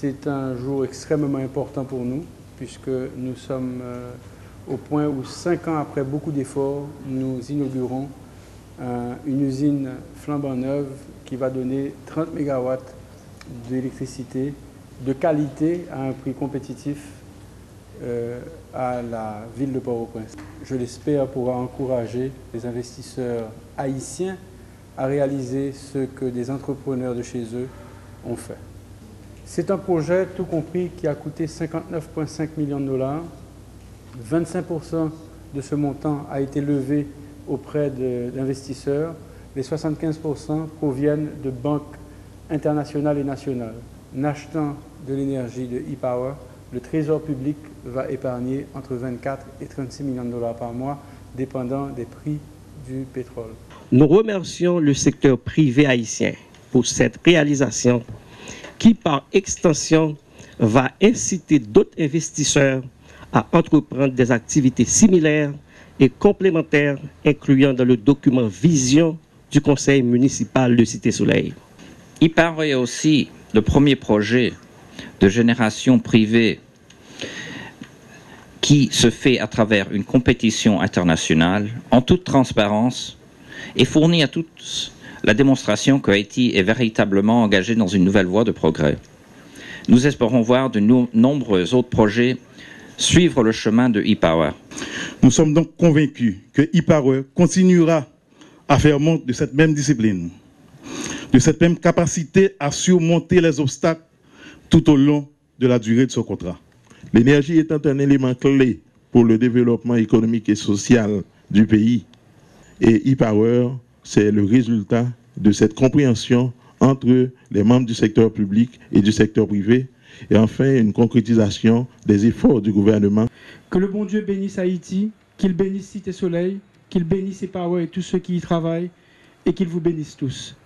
C'est un jour extrêmement important pour nous, puisque nous sommes au point où 5 ans après beaucoup d'efforts, nous inaugurons une usine flambant neuve qui va donner 30 MW d'électricité de qualité à un prix compétitif à la ville de Port-au-Prince. Je l'espère pourra encourager les investisseurs haïtiens à réaliser ce que des entrepreneurs de chez eux ont fait. C'est un projet, tout compris, qui a coûté 59,5 millions de dollars. 25% de ce montant a été levé auprès d'investisseurs. Les 75% proviennent de banques internationales et nationales. En achetant de l'énergie de e-Power, le Trésor public va épargner entre 24 et 36 millions de dollars par mois, dépendant des prix du pétrole. Nous remercions le secteur privé haïtien pour cette réalisation qui, par extension, va inciter d'autres investisseurs à entreprendre des activités similaires et complémentaires, incluant dans le document Vision du Conseil municipal de Cité-Soleil. e-Power est aussi le premier projet de génération privée qui se fait à travers une compétition internationale en toute transparence et fournit à tous la démonstration que Haïti est véritablement engagé dans une nouvelle voie de progrès. Nous espérons voir de nombreux autres projets suivre le chemin de e-Power. Nous sommes donc convaincus que e-Power continuera à faire montre de cette même discipline, de cette même capacité à surmonter les obstacles tout au long de la durée de ce contrat. L'énergie étant un élément clé pour le développement économique et social du pays, et e-Power, c'est le résultat de cette compréhension entre les membres du secteur public et du secteur privé, et enfin une concrétisation des efforts du gouvernement. Que le bon Dieu bénisse Haïti, qu'il bénisse Cité Soleil, qu'il bénisse e-Power et tous ceux qui y travaillent, et qu'il vous bénisse tous.